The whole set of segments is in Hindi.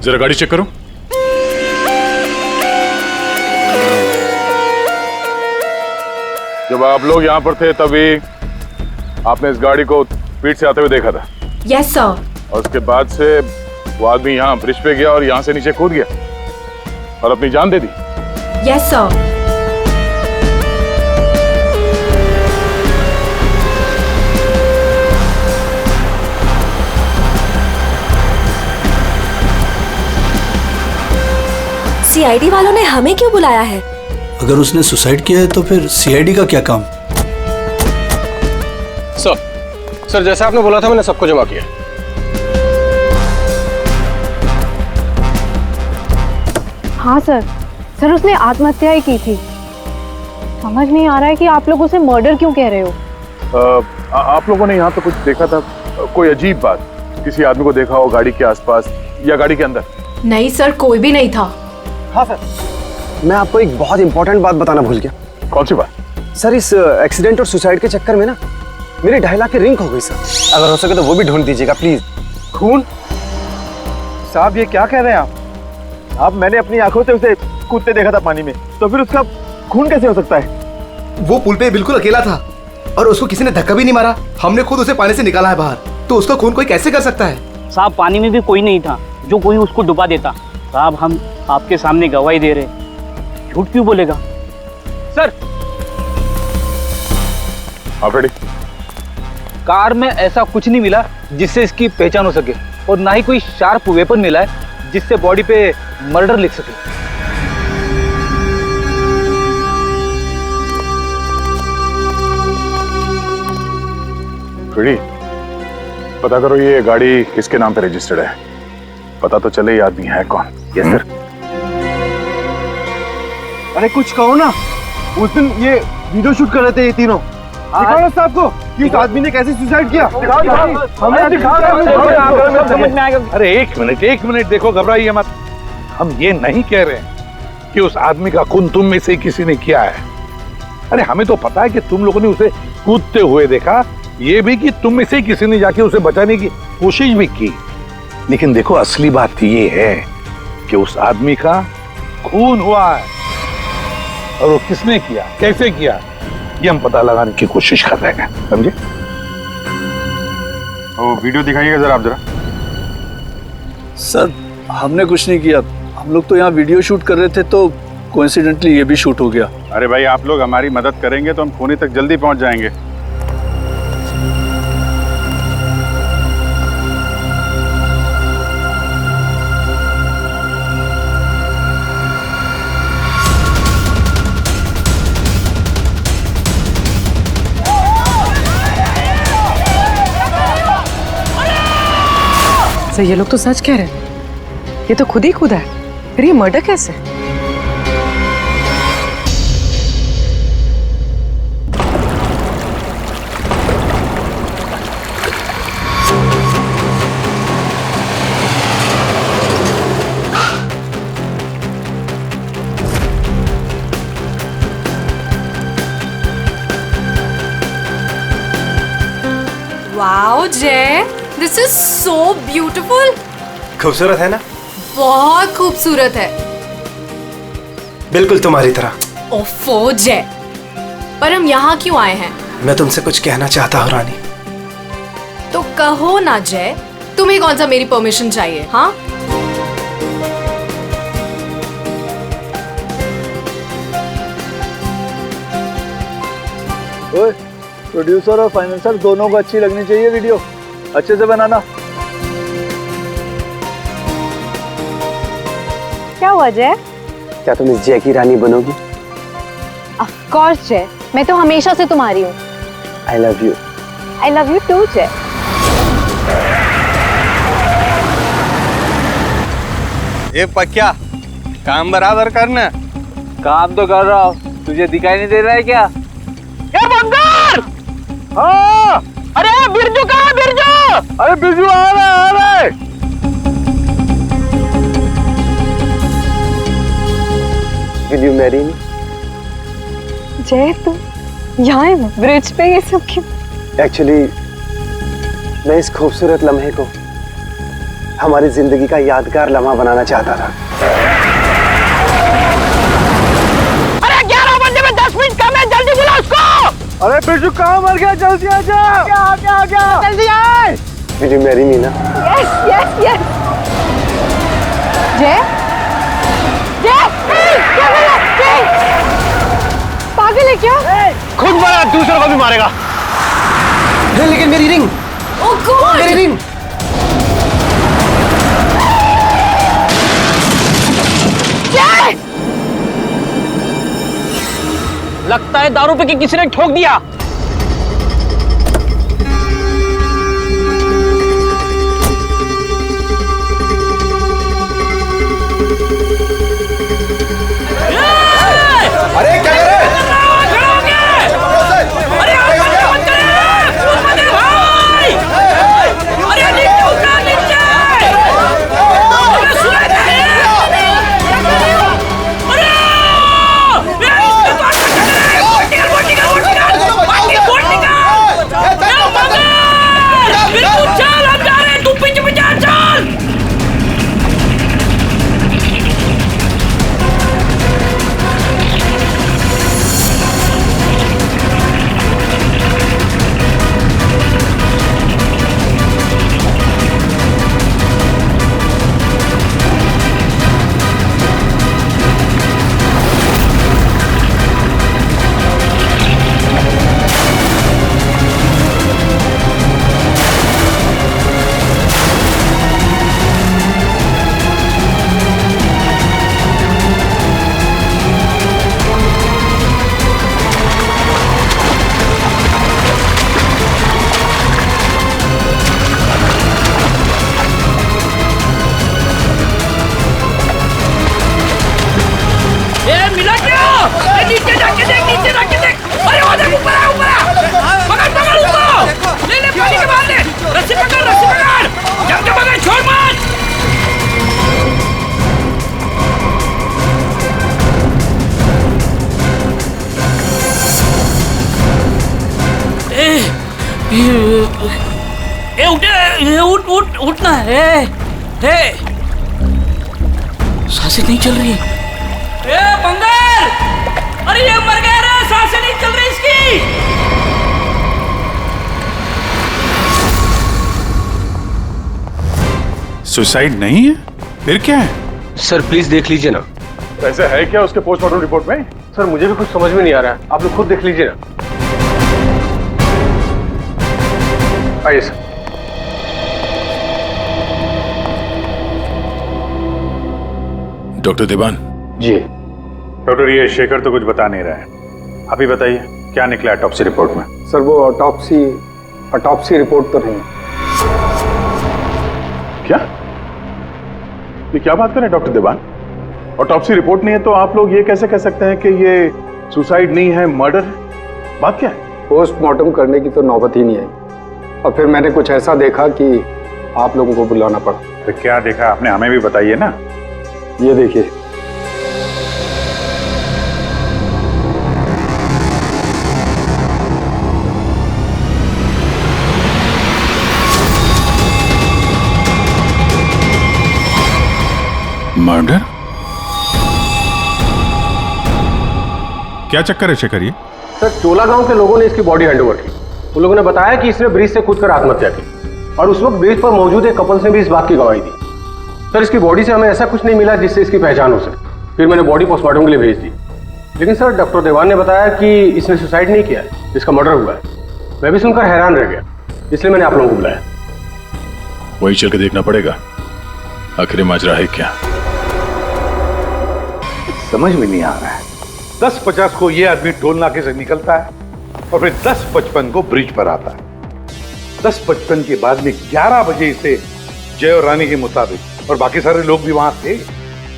जरा गाड़ी चेक करो। जब आप लोग यहाँ पर थे तभी आपने इस गाड़ी को स्पीड से आते हुए देखा था? Yes sir. और उसके बाद से वो आदमी यहाँ ब्रिज पे गया और यहाँ से नीचे कूद गया और अपनी जान दे दी? Yes sir. सीआईडी वालों ने हमें क्यों बुलाया है? अगर उसने सुसाइड किया है तो फिर सीआईडी का क्या काम? सर जैसा आपने बोला था मैंने सबको जमा किया। हाँ सर उसने आत्महत्या ही की थी। समझ नहीं आ रहा है कि आप लोग उसे मर्डर क्यों कह रहे हो। आप लोगों ने यहाँ पे कुछ देखा था? कोई अजीब बात, किसी आदमी को देखा हो गाड़ी के आसपास या गाड़ी के अंदर? नहीं सर, कोई भी नहीं था। हाँ सर, मैं आपको एक बहुत इंपॉर्टेंट बात बताना भूल गया। कौन सी बात? सर इस एक्सीडेंट और सुसाइड के चक्कर में ना मेरी 2.5 लाख की रिंग हो गई सर। अगर हो सके तो वो भी ढूंढ दीजिएगा प्लीज। खून? साहब ये क्या कह रहे हैं आप? मैंने अपनी आंखों से उसे कूदते देखा था पानी में, तो फिर उसका खून कैसे हो सकता है? वो पुल पे बिल्कुल अकेला था और उसको किसी ने धक्का भी नहीं मारा। हमने खुद उसे पानी से निकाला है बाहर, तो उसका खून कोई कैसे कर सकता है? साहब पानी में भी कोई नहीं था जो कोई उसको डुबा देता। साहब हम आपके सामने गवाही दे रहे, झूठ क्यों बोलेगा? सर आप रेडी? कार में ऐसा कुछ नहीं मिला जिससे इसकी पहचान हो सके, और ना ही कोई शार्प वेपन मिला है जिससे बॉडी पे मर्डर लिख सके। रेडी? पता करो ये गाड़ी किसके नाम पे रजिस्टर्ड है, पता तो चले ये आदमी है कौन। Yes sir. अरे कुछ कहो ना, उस दिन ये वीडियो शूट कर रहे थे ये तीनों। दिखाओ ना साहब को कि उस आदमी ने कैसे सुसाइड किया। हमें दिखाओ। अरे एक मिनट देखो, घबराइए मत। हम ये नहीं कह रहे हैं कि उस आदमी का खून तुम में से किसी ने किया है। अरे हमें तो पता है कि तुम लोगों ने उसे कूदते हुए देखा, ये भी कि तुम में से किसी ने जाके उसे बचाने की कोशिश भी की। लेकिन देखो असली बात ये है कि उस आदमी का खून हुआ है, और वो किसने किया, कैसे किया, ये हम पता लगाने की कोशिश कर रहे हैं, समझे? वो वीडियो दिखाइएगा जरा आप। जरा सर हमने कुछ नहीं किया, हम लोग तो यहाँ वीडियो शूट कर रहे थे तो कोइंसिडेंटली ये भी शूट हो गया। अरे भाई आप लोग हमारी मदद करेंगे तो हम खूनी तक जल्दी पहुंच जाएंगे। सर ये लोग तो सच कह रहे हैं, ये तो खुद ही कूदा है, फिर ये मर्डर कैसे? वाओ जय, दिस इज सो ब्यूटीफुल। खूबसूरत है ना? बहुत खूबसूरत है। बिल्कुल तुम्हारी तरह। ओफो जय, पर हम यहाँ क्यों आए हैं? मैं तुमसे कुछ कहना चाहता हूँ रानी। तो कहो ना जय, तुम्हें कौन सा मेरी परमिशन चाहिए? हाँ प्रोड्यूसर और फाइनेंसर दोनों को अच्छी लगनी चाहिए वीडियो, अच्छे से बनाना। क्या हुआ जय? क्या तुम इस जय की रानी बनोगी? ऑफ कोर्स जय, मैं तो हमेशा से तुम्हारी हूँ। I love you. I love you too Jay. ये पक्या काम बराबर करना। काम तो कर रहा हूँ, तुझे दिखाई नहीं दे रहा है क्या? ये बंदर! हाँ! अरे बिरजू कहाँ है बिरजू? अरे बिरजू आ रहा है। Will you marry me? जय तुम यहाँ ब्रिज पे ये सब क्यों? एक्चुअली मैं इस खूबसूरत लम्हे को हमारी जिंदगी का यादगार लम्हा बनाना चाहता था। अरे 11 बजे में 10 मिनट कम है, जल्दी बुला उसको। अरे बिरजू कहाँ मर गया, जल्दी आ जा। क्या जल्दी आए। Will you marry me ना? Yes yes yes. जय जय क्या कर रहा है? पागल है क्या? खुद मरा, दूसरों को भी मारेगा। लेकिन मेरी रिंग, ओह गॉड, मेरी रिंग। लगता है दारू पे के किसी ने ठोक दिया। अरे क्या कर रहे हैं? उठना है। सांसें नहीं चल रही। बंगाल, अरे ये मर गया रे, सांसें नहीं चल रही इसकी। सुसाइड नहीं है, फिर क्या है? सर प्लीज देख लीजिए ना। ऐसा है क्या उसके पोस्टमार्टम रिपोर्ट में? सर मुझे भी कुछ समझ में नहीं आ रहा है, आप लोग खुद देख लीजिए ना। आइए सर। डॉक्टर देवान जी। डॉक्टर, ये शेखर तो कुछ बता नहीं रहा है, आप ही बताइए क्या निकला ऑटोप्सी रिपोर्ट में? सर वो ऑटोप्सी रिपोर्ट तो नहीं। क्या? ये क्या बात कर रहे हैं डॉक्टर देवान? ऑटोप्सी रिपोर्ट नहीं है तो आप लोग ये कैसे कह सकते हैं कि ये सुसाइड नहीं है, मर्डर? बात क्या है? पोस्टमार्टम करने की तो नौबत ही नहीं आई और फिर मैंने कुछ ऐसा देखा कि आप लोगों को बुलाना पड़ा। तो क्या देखा आपने, हमें भी बताइए ना। ये देखिए। मर्डर? क्या चक्कर है शेखर ये? सर चोला गांव के लोगों ने इसकी बॉडी हैंडओवर की। उन लोगों ने बताया कि इसने ब्रिज से कूदकर आत्महत्या की और उस वक्त ब्रिज पर मौजूद एक कपल्स ने भी इस बात की गवाही दी। सर इसकी बॉडी से हमें ऐसा कुछ नहीं मिला जिससे इसकी पहचान हो सके। फिर मैंने बॉडी पोस्टमार्टम के लिए भेज दी, लेकिन सर डॉक्टर देवान ने बताया कि इसने सुसाइड नहीं किया है, इसका मर्डर हुआ है। मैं भी सुनकर हैरान रह गया, इसलिए मैंने आप लोगों को बुलाया। वही चल के देखना पड़ेगा आखिर माजरा है क्या। समझ में नहीं आ रहा है। 10:50 को ये आदमी टोल नाके से निकलता है और फिर 10:55 को ब्रिज पर आता है। 10:55 के बाद में 11 बजे इसे जय और रानी के मुताबिक, और बाकी सारे लोग भी वहां थे,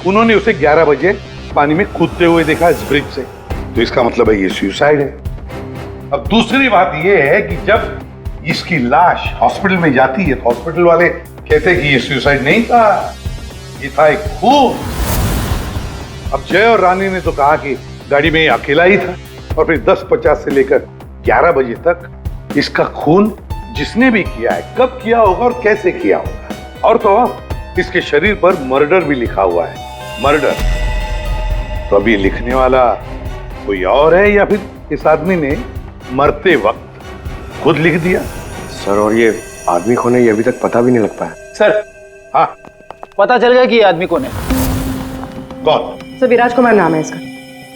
उन्होंने उसे 11 बजे पानी में कूदते हुए देखा इस ब्रिज से। तो इसका मतलब है ये सुसाइड है। अब दूसरी बात ये है कि जब इसकी लाश हॉस्पिटल में जाती है तो हॉस्पिटल वाले कहते हैं कि ये सुसाइड नहीं था, ये था एक खून। अब जय और रानी ने तो कहा कि गाड़ी में अकेला ही था, और फिर 10:50 से लेकर 11 बजे तक इसका खून जिसने भी किया है, कब किया होगा और कैसे किया होगा। और तो इसके शरीर पर मर्डर भी लिखा हुआ है, मर्डर। तो अब ये लिखने वाला कोई और है या फिर इस आदमी ने मरते वक्त खुद लिख दिया? सर, और ये आदमी कौन है ये अभी तक पता भी नहीं लग पाया। सर, हाँ, पता चल गया कि ये आदमी कौन है। कौन? सर, विराज कुमार नाम है इसका।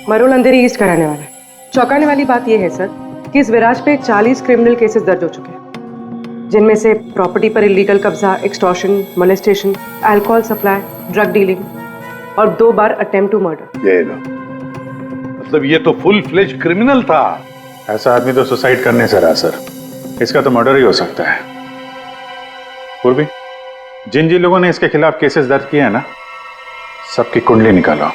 मरोल अंधेरी ईस्ट का रहने वाला है। चौंकाने वाली बात यह है सर कि इस विराज पे 40 क्रिमिनल केसेस दर्ज हो चुके हैं, जिनमें से प्रॉपर्टी पर इलीगल कब्जा, extortion, molestation, alcohol supply, drug dealing और 2 बार अटेम्प्ट टू मर्डर। ये लो, मतलब ये तो फुल फ्लेज क्रिमिनल था। ऐसा आदमी तो सुसाइड करने से रहा सर, इसका तो मर्डर ही हो सकता है। पूर्वी, जिन जिन लोगों ने इसके खिलाफ केसेस दर्ज किए हैं ना, सबकी कुंडली निकालो।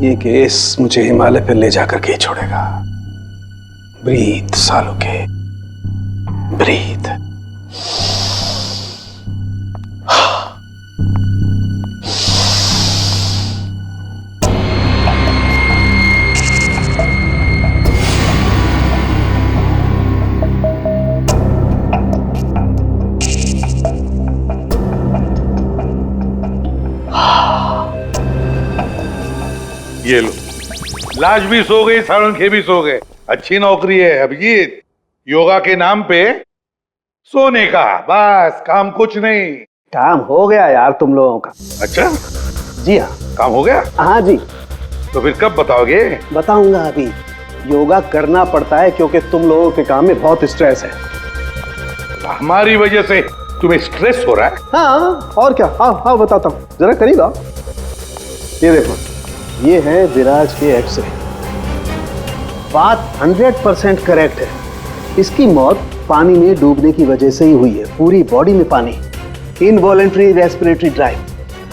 ये केस मुझे हिमालय पर ले जाकर के ही छोड़ेगा। ब्रीथ सालों के, ब्रीथ। ये लो, लाश भी सो गई, साळुंखे भी सो गए। अच्छी नौकरी है अभिजीत, योगा के नाम पे सोने का, बस काम कुछ नहीं। काम हो गया यार तुम लोगों का। अच्छा, जी हाँ, काम हो गया? हाँ जी। तो फिर कब बताओगे? बताऊंगा अभी। योगा करना पड़ता है क्योंकि तुम लोगों के काम में बहुत स्ट्रेस है। हमारी वजह से तुम्हें स्ट्रेस हो रहा है? हाँ, और क्या। हाँ हाँ, बताता हूँ, जरा करीब आओ। ये देखो, ये है विराज के एक्सरे। बात 100% करेक्ट है। इसकी मौत पानी में डूबने की वजह से ही हुई है। पूरी बॉडी में पानी, इनवॉलेंट्री रेस्पिरेटरी ड्राइव,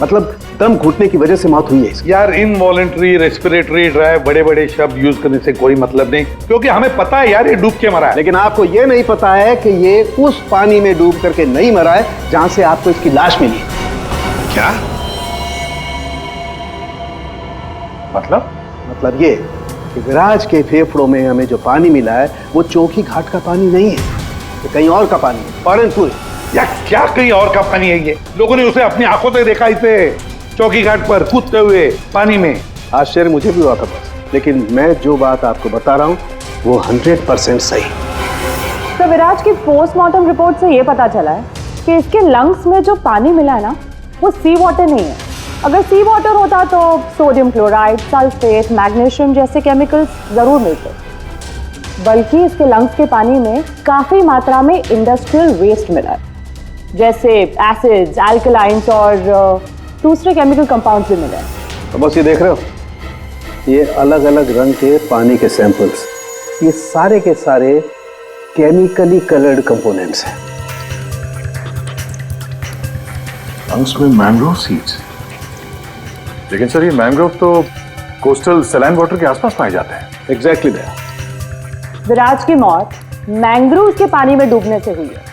मतलब दम घुटने की वजह से मौत हुई है इसकी। यार, इनवॉलेंट्री रेस्पिरेटरी ड्राइव बड़े बड़े शब्द यूज करने से कोई मतलब नहीं, क्योंकि हमें पता है यार ये डूब के मरा है। लेकिन आपको ये नहीं पता है कि ये उस पानी में डूब करके नहीं मरा है जहां से आपको इसकी लाश मिली। क्या मतलब ये कि विराज के फेफड़ों में हमें जो पानी मिला है वो चौकी घाट का पानी नहीं है, तो कहीं और का पानी है, पालनपुर। या क्या कहीं और का पानी है? ये लोगों ने उसे अपनी आंखों से देखा, इसे चौकी घाट पर कूदते हुए पानी में। आश्चर्य मुझे भी हुआ था बस, लेकिन मैं जो बात आपको बता रहा हूँ वो 100% सही। तो विराज की पोस्टमार्टम रिपोर्ट से ये पता चला है कि इसके लंग्स में जो पानी मिला है ना, वो सी वाटर नहीं है। अगर सी वाटर होता तो सोडियम क्लोराइड, सल्फेट, मैग्नीशियम जैसे केमिकल्स जरूर मिलते, बल्कि इसके लंग्स के पानी में काफी मात्रा में इंडस्ट्रियल वेस्ट मिला है, जैसे एसिड्स, एल्कलाइंस और दूसरे केमिकल कंपाउंड्स भी मिले हैं। तो बस ये देख रहे हो, ये अलग अलग रंग के पानी के सैंपल्स, ये सारे के सारे केमिकली कलर्ड कंपोनेंट्स हैं। लंग्स में मैंग्रोव सीड्स, लेकिन सर ये मैंग्रोव तो कोस्टल सैलाइन वाटर के आसपास पाए जाते हैं। Exactly that. विराज की मौत मैंग्रोव के पानी में डूबने से हुई है,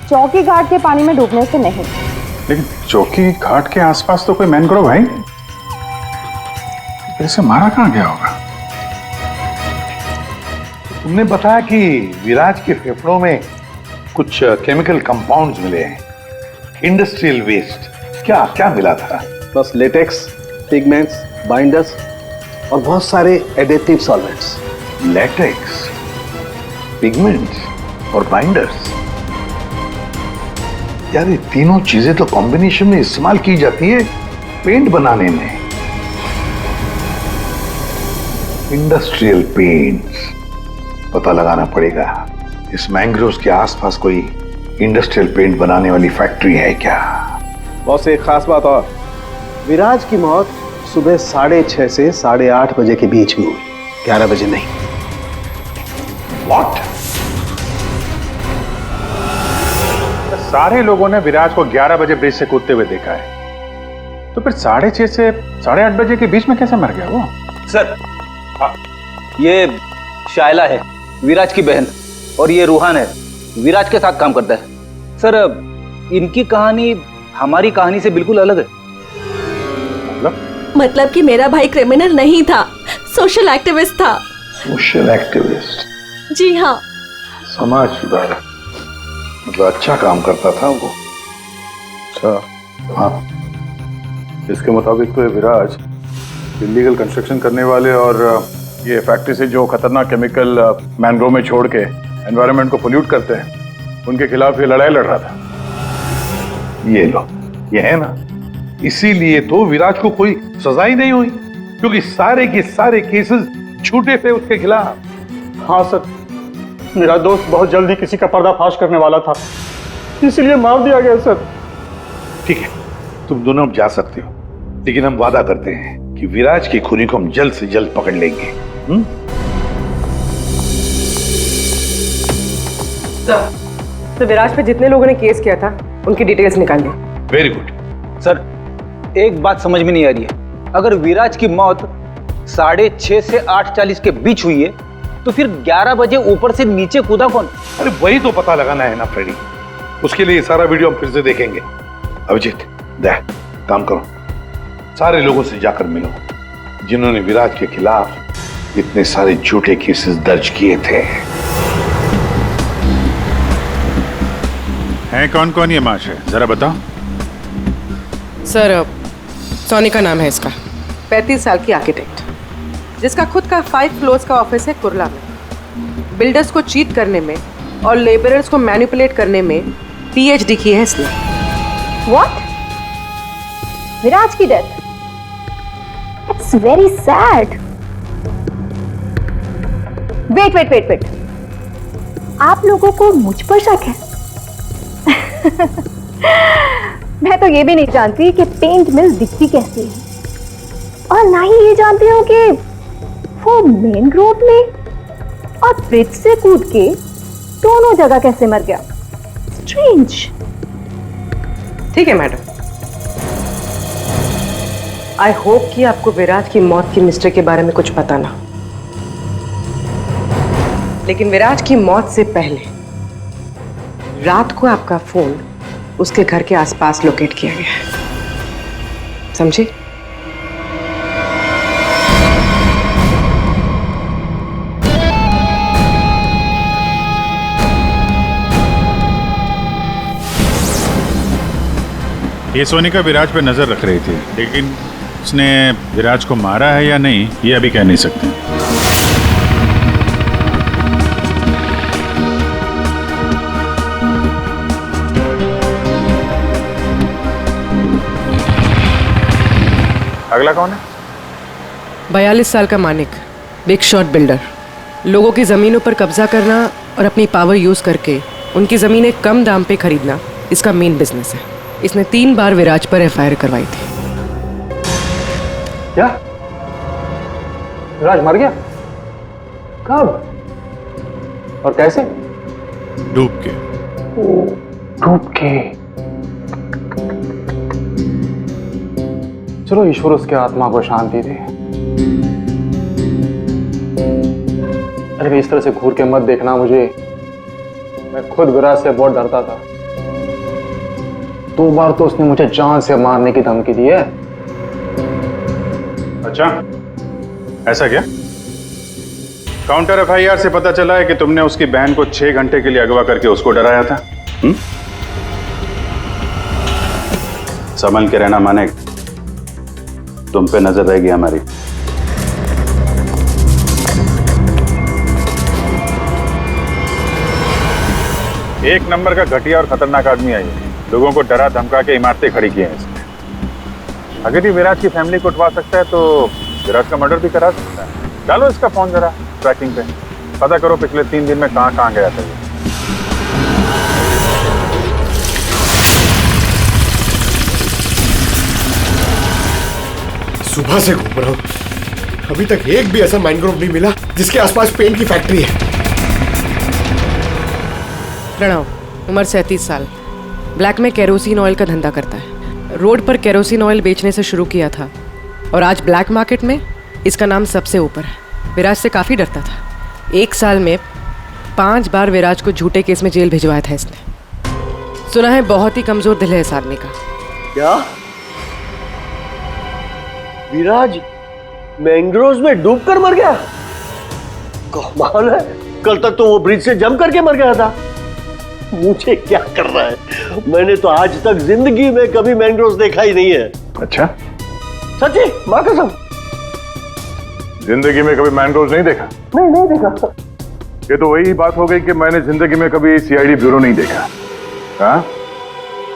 चौकी घाट के पानी में डूबने से नहीं। लेकिन चौकी घाट के आसपास तो कोई मैंग्रोव है नहीं, फिर इसे मारा कहां गया होगा? तुमने बताया कि विराज के फेफड़ों में कुछ केमिकल कंपाउंड्स मिले हैं, इंडस्ट्रियल वेस्ट। क्या क्या मिला था? बस लेटेक्स, पिगमेंट्स, बाइंडर्स और बहुत सारे एडिटिव सॉल्वेंट्स। लेटेक्स, पिगमेंट्स और बाइंडर्स, यार ये तीनों चीजें तो कॉम्बिनेशन में इस्तेमाल की जाती है पेंट बनाने में। इंडस्ट्रियल पेंट्स, पता लगाना पड़ेगा इस मैंग्रोव्स के आसपास कोई इंडस्ट्रियल पेंट बनाने वाली फैक्ट्री है क्या? बस एक खास बात और, विराज की मौत सुबह 6:30 से 8:30 बजे के बीच में हुई, 11 बजे नहीं। What? सारे लोगों ने विराज को 11 बजे ब्रिज से कूदते हुए देखा है, तो फिर 6:30 से 8:30 बजे के बीच में कैसे मर गया वो? सर, ये शायला है, विराज की बहन, और ये रूहान है, विराज के साथ काम करता है। सर, इनकी कहानी हमारी कहानी से बिल्कुल अलग है। मतलब कि मेरा भाई क्रिमिनल नहीं था, सोशल एक्टिविस्ट था। Social activist? जी हाँ। समाज सुधारक, मतलब अच्छा काम करता था वो। अच्छा, हाँ। इसके मुताबिक तो ये विराज इलीगल कंस्ट्रक्शन करने वाले और ये फैक्ट्री से जो खतरनाक केमिकल मैनग्रोव में छोड़ के एनवायरनमेंट को पोल्यूट करते हैं, उनके खिलाफ ये लड़ाई लड़ रहा था। ये लो, ये है ना, इसीलिए तो विराज को कोई सजा ही नहीं हुई, क्योंकि सारे के सारे केसेस झूठे थे उसके खिलाफ। हाँ सर, मेरा दोस्त बहुत जल्दी किसी का पर्दाफाश करने वाला था, इसीलिए मार दिया गया सर। ठीक है, तुम दोनों अब जा सकते हो, लेकिन हम वादा करते हैं कि विराज के खूनी को हम जल्द से जल्द पकड़ लेंगे। तो विराज पे जितने लोगों ने केस किया था उनकी डिटेल्स निकाल ली। Very good. सर, एक बात समझ में नहीं आ रही है, अगर विराज की मौत 6:30 से 8:40 के बीच हुई है, तो फिर 11 बजे ऊपर से नीचे कूदा कौन? अरे वही तो पता लगाना है ना फ्रेडी, उसके लिए सारा वीडियो हम फिर से देखेंगे। अभिजीत, दे काम करो, सारे लोगों से जाकर मिलो जिन्होंने विराज के खिलाफ इतने सारे झूठे केसेस दर्ज किए थे। हैं कौन कौन ये महाशय, जरा बताओ। सर, सोनिका नाम है इसका, 35 साल की आर्किटेक्ट, जिसका खुद का 5 फ्लोर्स का ऑफिस है कुर्ला में। बिल्डर्स को चीट करने में और लेबरर्स को मैनिपुलेट करने में PhD की है इसने। What? विराज की death? It's very sad. Wait. आप लोगों को मुझ पर शक है? मैं तो ये भी नहीं जानती कि पेंट मिल दिखती कैसी है, और ना ही ये जानती हूँ कि वो मेन रोड में और ब्रिज से कूद के दोनों जगह कैसे मर गया। स्ट्रेंज। ठीक है मैडम, आई होप कि आपको विराज की मौत की मिस्ट्री के बारे में कुछ पता ना, लेकिन विराज की मौत से पहले रात को आपका फोन उसके घर के आसपास लोकेट किया गया है, समझे? ये सोनिका विराज पे नजर रख रही थी, लेकिन उसने विराज को मारा है या नहीं ये अभी कह नहीं सकते। अगला कौन है? 42 साल का मानिक, बिग शॉट बिल्डर, लोगों की जमीनों पर कब्जा करना और अपनी पावर यूज करके उनकी जमीनें कम दाम पे खरीदना इसका मेन बिजनेस है। इसने 3 बार विराज पर FIR करवाई थी। क्या? विराज मर गया? कब और कैसे? डूब के। डूब के? चलो ईश्वर उसके आत्मा को शांति दे। अरे इस तरह से घूर के मत देखना मुझे, मैं खुद विराज से बहुत डरता था। 2 बार तो उसने मुझे जान से मारने की धमकी दी है। अच्छा, ऐसा क्या? काउंटर FIR से पता चला है कि तुमने उसकी बहन को 6 घंटे के लिए अगवा करके उसको डराया था। संभल के रहना मानिक, तुम पे नजर रहेगी हमारी। एक नंबर का घटिया और खतरनाक आदमी है ये, लोगों को डरा धमका के इमारतें खड़ी की हैं इसने। अगर ये विराज की फैमिली को उठवा सकता है तो विराज का मर्डर भी करा सकता है। डालो इसका फोन जरा ट्रैकिंग पे, पता करो पिछले 3 दिन में कहां गया था ये। सुबह से घूम रहा हूँ, अभी तक एक भी ऐसा मैनग्रोव नहीं मिला जिसके आसपास पेंट की फैक्ट्री है। प्रणव, उम्र 37 साल, ब्लैक में केरोसिन ऑयल का धंधा करता है। रोड पर केरोसिन ऑयल बेचने से शुरू किया था और आज ब्लैक मार्केट में इसका नाम सबसे ऊपर है। विराज से काफ़ी डरता था। 1 साल में 5 बार विराज को झूठे केस में जेल भिजवाया था इसने। सुना है बहुत ही कमजोर दिल है इस आदमी का। क्या विराज मैंग्रोव्स में डूबकर मर गया? कमाल है, कल तक तो वो ब्रिज से जंप करके मर गया था। मुझे क्या कर रहा है, मैंने तो आज तक जिंदगी में कभी मैंग्रोव्स देखा ही नहीं है। अच्छा, सच्ची मां कसम, जिंदगी में कभी मैंग्रोव्स नहीं देखा? नहीं देखा। ये तो वही बात हो गई कि मैंने जिंदगी में कभी सीआईडी ब्यूरो नहीं देखा। हाँ,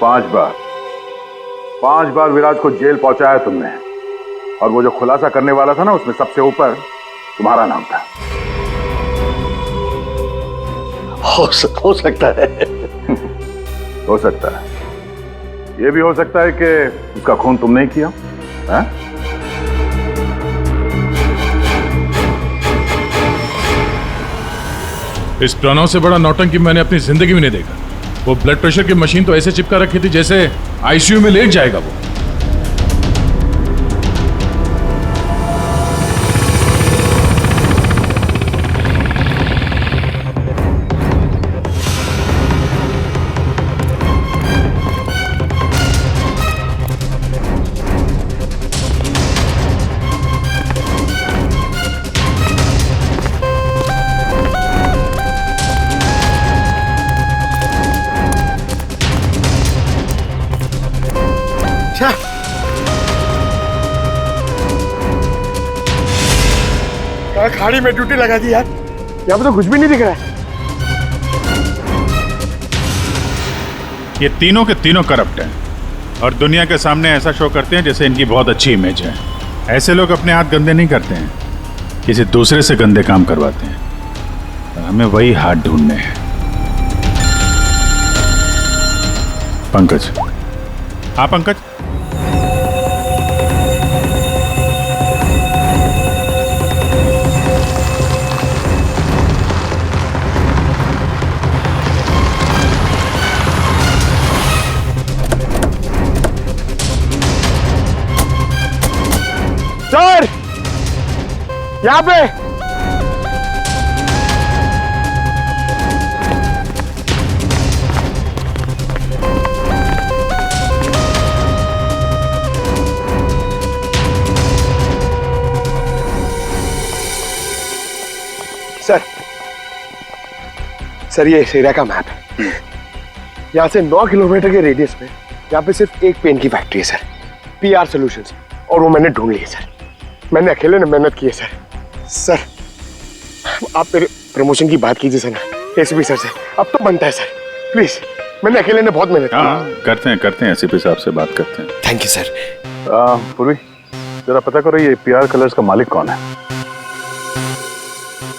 5 बार विराज को जेल पहुंचाया तुमने, और वो जो खुलासा करने वाला था ना, उसमें सबसे ऊपर तुम्हारा नाम था। हो सकता है। हो सकता है, ये भी हो सकता है कि उसका खून तुमने ही किया। हाँ? इस प्रणव से बड़ा नौटंकी मैंने अपनी जिंदगी में नहीं देखा। वो ब्लड प्रेशर की मशीन तो ऐसे चिपका रखी थी जैसे आईसीयू में लेट जाएगा वो। खाड़ी में ड्यूटी लगा दी यार, यहाँ पे तो कुछ भी नहीं दिख रहा है। ये तीनों के तीनों करप्ट हैं और दुनिया के सामने ऐसा शो करते हैं जैसे इनकी बहुत अच्छी इमेज है। ऐसे लोग अपने हाथ गंदे नहीं करते हैं, किसी दूसरे से गंदे काम करवाते हैं। और हमें वही हाथ ढूंढने हैं। पंकज। हाँ पंकज। सर, यहाँ पे सर ये इस एरिया का मैप है। यहाँ से 9 किलोमीटर के रेडियस में यहाँ पे सिर्फ एक पेन की फैक्ट्री है सर, PR सॉल्यूशंस, और वो मैंने ढूंढ ली है सर। मैंने अकेले ने मेहनत की है सर। आप मेरे प्रमोशन की बात कीजिए सर ना एसीपी सर से, अब तो बनता है सर, प्लीज। मैंने अकेले ने बहुत मेहनत की। करते हैं एसीपी साहब से बात करते हैं। Thank you sir. पूर्वी जरा पता करो ये PR कलर्स का मालिक कौन है।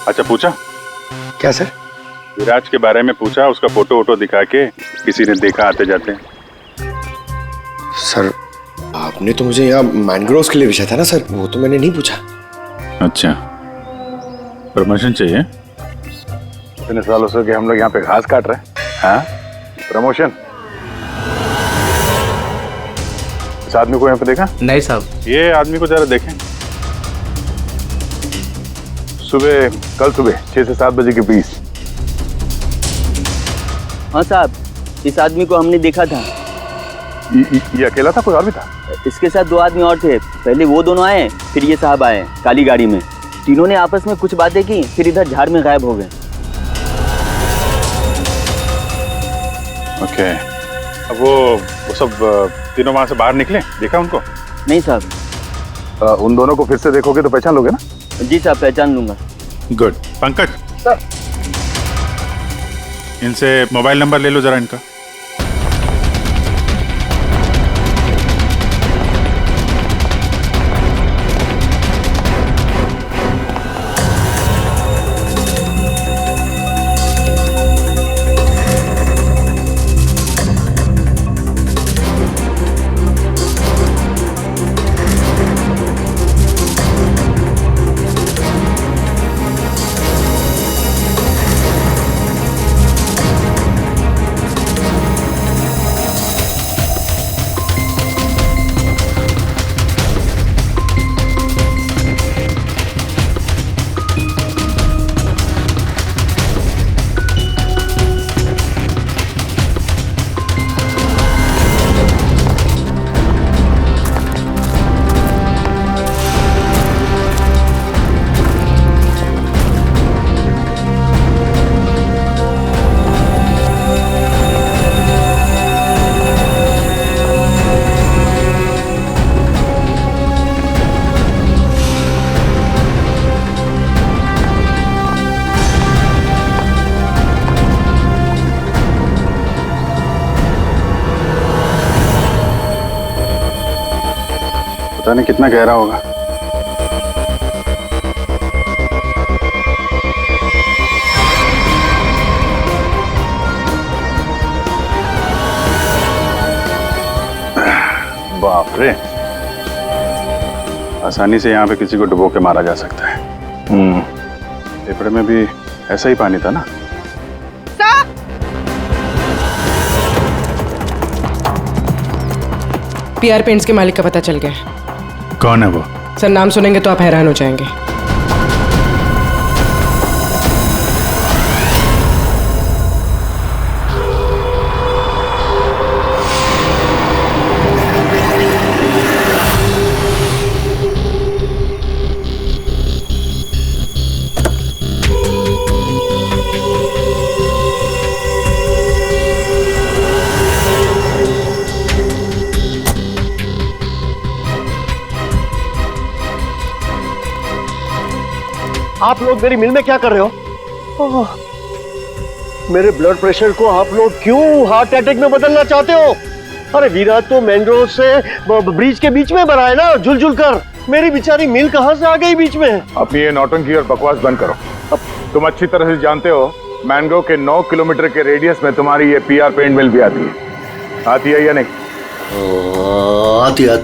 अच्छा पूछा क्या सर? विराज के बारे में पूछा, उसका फोटो वोटो दिखा के किसी ने देखा आते जाते? सर आपने तो मुझे यहाँ मैनग्रोव्स के लिए भेजा था ना सर, वो तो मैंने नहीं पूछा। अच्छा, प्रमोशन चाहिए? इतने सालों से कि हम लोग यहाँ पे घास काट रहे हैं। हाँ, प्रमोशन? इस आदमी को यहाँ पे देखा? नहीं साहब। ये आदमी को जरा देखें। कल सुबह 6 से 7 बजे के बीच। हाँ साहब, इस आदमी को हमने देखा था। ये अकेला था, कोई और भी था? इसके साथ 2 आदमी और थे। पहले वो दोनों आए, फिर ये साहब आए काली गाड़ी में। तीनों ने आपस में कुछ बातें की, फिर इधर झाड़ में गायब हो गए। ओके, अब वो सब तीनों वहां से बाहर निकले, देखा उनको? नहीं साहब। उन दोनों को फिर से देखोगे तो पहचान लोगे ना? जी साहब, पहचान लूंगा। गुड। पंकज सर, इनसे मोबाइल नंबर ले लो जरा इनका। पता नहीं कितना गहरा होगा। बाप रे, आसानी से यहाँ पे किसी को डुबो के मारा जा सकता है। पेपड़े में भी ऐसा ही पानी था ना। पीआर पेंट्स के मालिक का पता चल गया। कौन है वो? सर नाम सुनेंगे तो आप हैरान हो जाएंगे। आप लोग मेरी मिल में क्या कर रहे हो? मेरे ब्लड प्रेशर को आप लोग क्यों हार्ट अटैक में बदलना चाहते हो? अरे विराज तो मैंग्रोव से ब्रिज के बीच में बना है ना, झुल कर। मेरी बेचारी मिल कहां से आ गई बीच में? अपनी ये नौटंकी और बकवास बंद करो। तुम अच्छी तरह से जानते हो मैंग्रोव के 9 किलोमीटर के रेडियस में तुम्हारी ये पीआर पेंट मिल भी आती है। आती है या नहीं?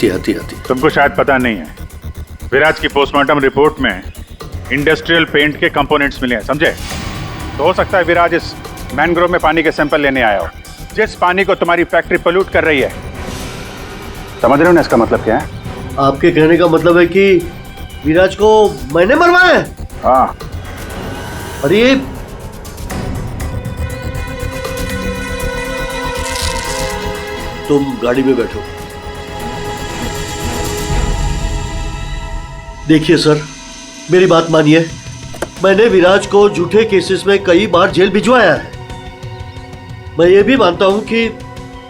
आती। तुमको शायद पता नहीं है, विराज की पोस्टमार्टम रिपोर्ट में इंडस्ट्रियल पेंट के कंपोनेंट्स मिले हैं, समझे? तो हो सकता है विराज इस मैंग्रोव में पानी के सैंपल लेने आया हो, जिस पानी को तुम्हारी फैक्ट्री पोल्यूट कर रही है। समझ रहे हो ना इसका मतलब क्या है? आपके कहने का मतलब है कि विराज को मैंने मरवाया है? हाँ। अरे तुम गाड़ी में बैठो। देखिए सर, मेरी बात मानिए, मैंने विराज को झूठे केसेस में कई बार जेल भिजवाया है। मैं ये भी मानता हूं कि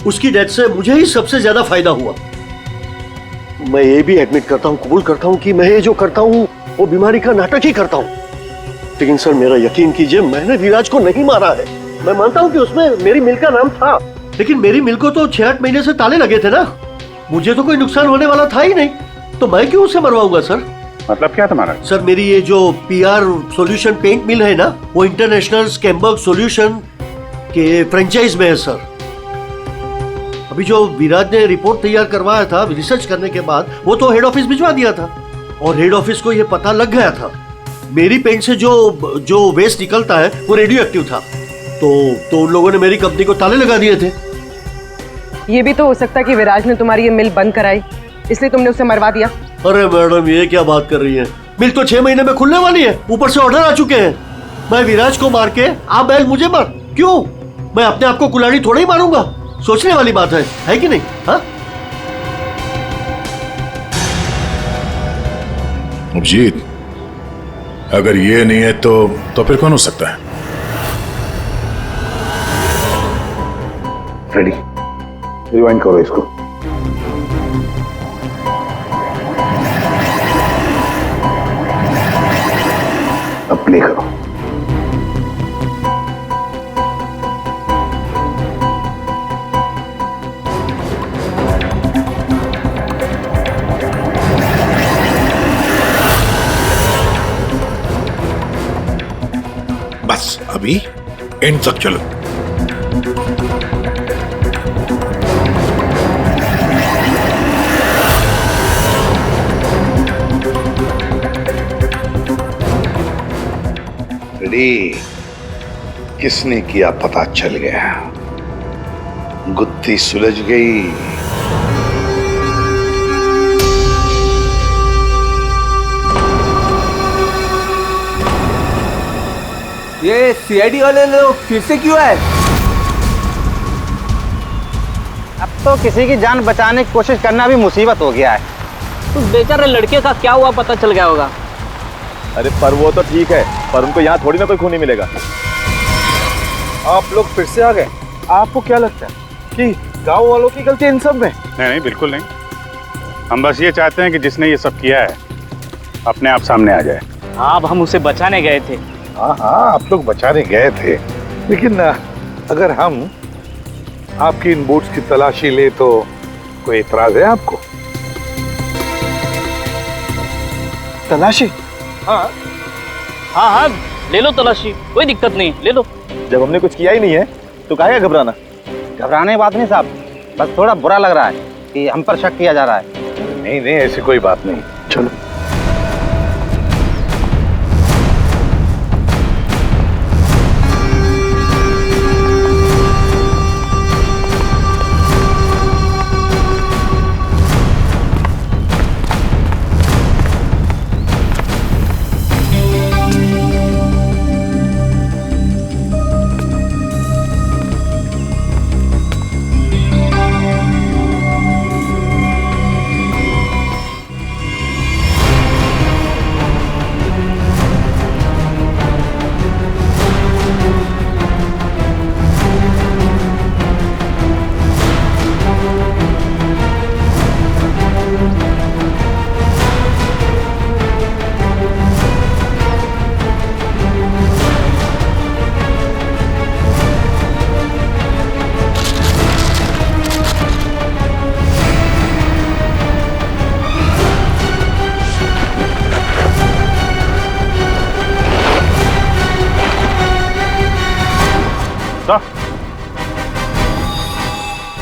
उसकी डेथ से मुझे ही सबसे ज्यादा फायदा हुआ। मैं ये भी एडमिट करता हूं, कबूल करता हूं कि मैं ये जो करता हूं वो बीमारी का नाटक ही करता हूं। लेकिन सर मेरा यकीन कीजिए, मैंने विराज को नहीं मारा है। मैं मानता हूं कि उसमें मेरी मिल का नाम था, लेकिन मेरी मिल को तो 6-8 महीने से ताले लगे थे ना। मुझे तो कोई नुकसान होने वाला था ही नहीं, तो मैं क्यों उसे मरवाऊंगा सर? मतलब क्या तुम्हारा? सर मेरी ये जो पीआर सॉल्यूशन पेंट मिल है ना, वो इंटरनेशनल स्कैम्बर्ग सॉल्यूशन के फ्रेंचाइज में है सर। अभी जो विराज ने रिपोर्ट तैयार करवाया था रिसर्च करने के बाद, वो तो हेड ऑफिस भिजवा दिया था और हेड ऑफिस को ये पता लग गया था मेरी पेंट से जो वेस्ट निकलता है वो रेडियो एक्टिव था। तो उन लोगों ने मेरी कंपनी को ताले लगा दिए थे। ये भी तो हो सकता है कि विराज ने तुम्हारी ये मिल बंद कराई, इसलिए तुमने उसे मरवा दिया। अरे मैडम, ये क्या बात कर रही है? मिल तो 6 महीने में खुलने वाली है, ऊपर से ऑर्डर आ चुके हैं। मैं विराज को मार के आप बैल मुझे मार, क्यों? मैं अपने आप को कुल्हाड़ी थोड़ा ही मारूंगा। सोचने वाली बात है कि नहीं? हाँ अभिजीत, अगर ये नहीं है तो फिर कौन हो सकता है? रेडी, रिवाइंड करो इसको। अब प्ले करो। बस अभी एंड तक चलो। किसने किया पता चल गया, गुत्थी सुलझ गई। ये सीआईडी वाले लोग फिर से क्यों आए? अब तो किसी की जान बचाने की कोशिश करना भी मुसीबत हो गया है। उस बेचारे लड़के का क्या हुआ पता चल गया होगा। अरे पर वो तो ठीक है, पर उनको यहाँ थोड़ी ना कोई खूनी मिलेगा। आप लोग फिर से आ गए। आपको क्या लगता है कि गांव वालों की गलती इन सब में? नहीं, बिल्कुल नहीं। हम बस ये चाहते हैं कि जिसने ये सब किया है अपने आप सामने आ जाए। अब हम उसे बचाने गए थे। हाँ, आप लोग बचाने गए थे, लेकिन अगर हम आपकी इन बूट्स की तलाशी ले तो कोई एतराज है आपको? तलाशी? हाँ हाँ हाँ, ले लो तलाशी, कोई दिक्कत नहीं, ले लो। जब हमने कुछ किया ही नहीं है तो काहे का घबराना? घबराने की बात नहीं साहब, बस थोड़ा बुरा लग रहा है कि हम पर शक किया जा रहा है। नहीं नहीं, ऐसी कोई बात नहीं। चलो।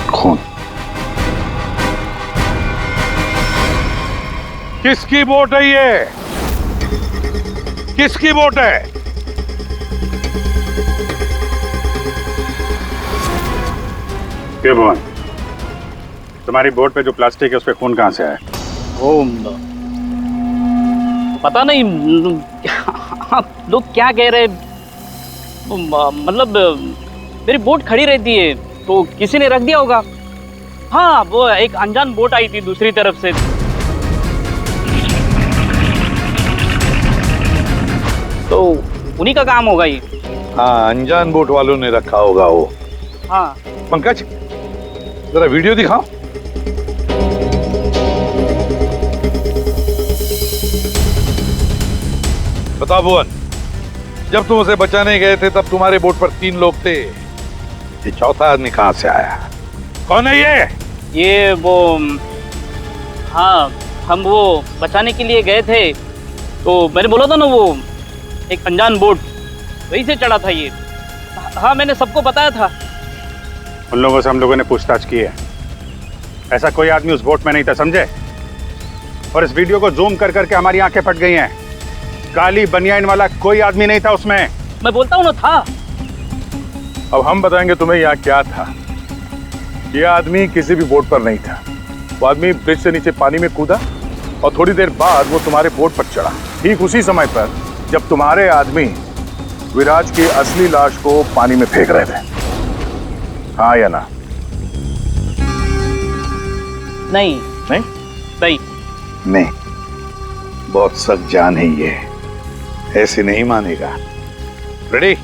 खून किसकी बोट है ये? किसकी बोट है? क्यों भुवन, तुम्हारी बोट पे जो प्लास्टिक है उस पे खून कहां से आया? वो पता नहीं लोग क्या कह रहे, मतलब मेरी बोट खड़ी रहती है तो किसी ने रख दिया होगा। हाँ, वो एक अनजान बोट आई थी दूसरी तरफ से, तो उन्हीं का काम होगा ये। हाँ, अनजान बोट वालों ने रखा होगा वो। हाँ पंकज, जरा वीडियो दिखाओ। बताओ भुवन, जब तुम उसे बचाने गए थे तब तुम्हारे बोट पर 3 लोग थे, ये चौथा आदमी कहां से आया? कौन है ये वो, हाँ हम वो बचाने के लिए गए थे तो मैंने बोला था ना वो एक अनजान बोट, वहीं से चढ़ा था ये। हाँ मैंने सबको बताया था। उन लोगों से हम लोगों ने पूछताछ की है, ऐसा कोई आदमी उस बोट में नहीं था, समझे? और इस वीडियो को जूम कर करके हमारी आंखें फट गई हैं। काली बनियान वाला कोई आदमी नहीं था उसमें। मैं बोलता हूँ ना था। अब हम बताएंगे तुम्हें यहाँ क्या था। ये आदमी किसी भी बोट पर नहीं था, वो आदमी ब्रिज से नीचे पानी में कूदा और थोड़ी देर बाद वो तुम्हारे बोट पर चढ़ा, ठीक उसी समय पर जब तुम्हारे आदमी विराज की असली लाश को पानी में फेंक रहे थे। हाँ या ना? नहीं नहीं नहीं नहीं, बहुत सख्त जान है ये, ऐसे नहीं मानेगा। रेडी?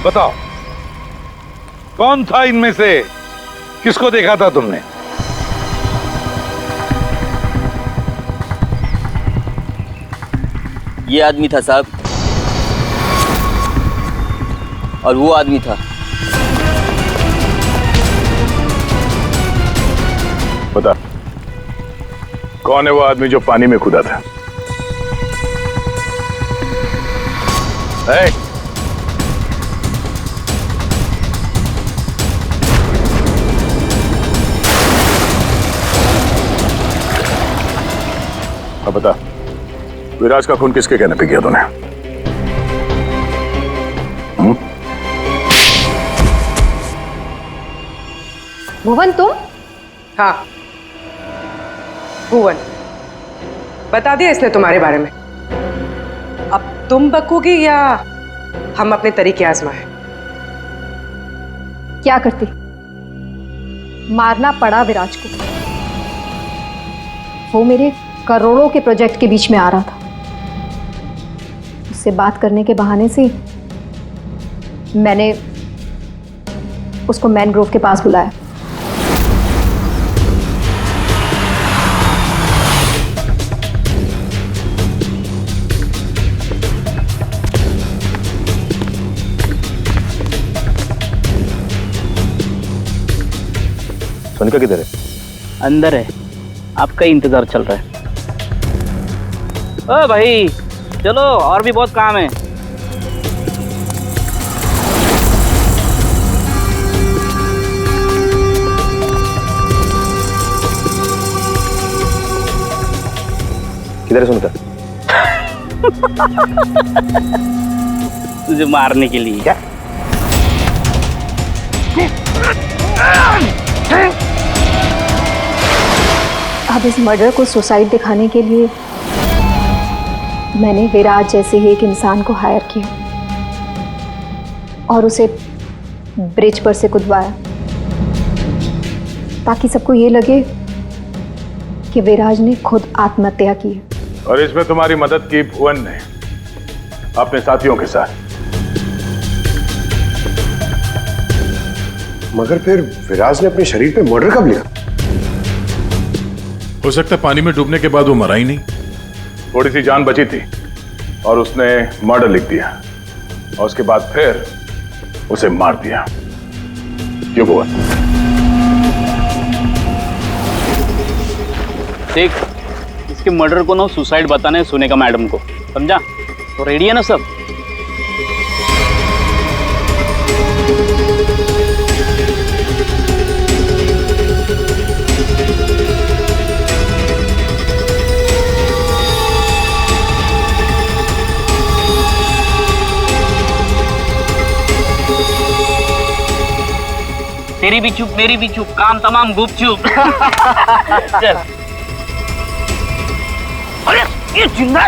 बताओ, कौन था इनमें से? किसको देखा था तुमने? ये आदमी था साहब, और वो आदमी था। बता, कौन है वो आदमी जो पानी में कूदा था? अब बता, विराज का खून किसके कहने पे किया तूने? भुवन तुम? हाँ भुवन, बता दिया इसने तुम्हारे बारे में। अब तुम बकोगी या हम अपने तरीके आजमाएं? क्या करती? मारना पड़ा विराज को। वो मेरे करोड़ों के प्रोजेक्ट के बीच में आ रहा था। उससे बात करने के बहाने से मैंने उसको मैनग्रोव के पास बुलाया। सोनिका किधर है? अंदर है, आपका ही इंतजार चल रहा है। ओ भाई चलो, और भी बहुत काम है। किधर है सोनिका? तुझे मारने के लिए। क्या? अब इस मर्डर को सुसाइड दिखाने के लिए मैंने विराज जैसे ही एक इंसान को हायर किया और उसे ब्रिज पर से कूदवाया ताकि सबको ये लगे कि विराज ने खुद आत्महत्या की है। और इसमें तुम्हारी मदद की भुवन ने अपने साथियों के साथ। मगर फिर विराज ने अपने शरीर पे मर्डर कब लिया? हो सकता है पानी में डूबने के बाद वो मरा ही नहीं। थोड़ी सी जान बची थी और उसने मर्डर लिख दिया और उसके बाद फिर उसे मार दिया। क्यों भुवन? देख, इसके मर्डर को ना सुसाइड बताने सुनेगा मैडम को, समझा? तो रेडी है ना सब? तेरी भी चुप मेरी भी चुप, काम तमाम गुपचुप। चल। अरे ये जिंदा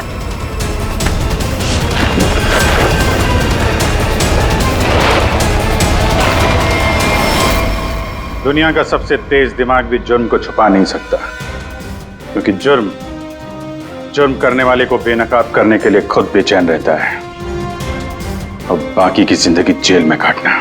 दुनिया का सबसे तेज दिमाग भी जुर्म को छुपा नहीं सकता, क्योंकि जुर्म करने वाले को बेनकाब करने के लिए खुद बेचैन रहता है और बाकी की जिंदगी जेल में काटना।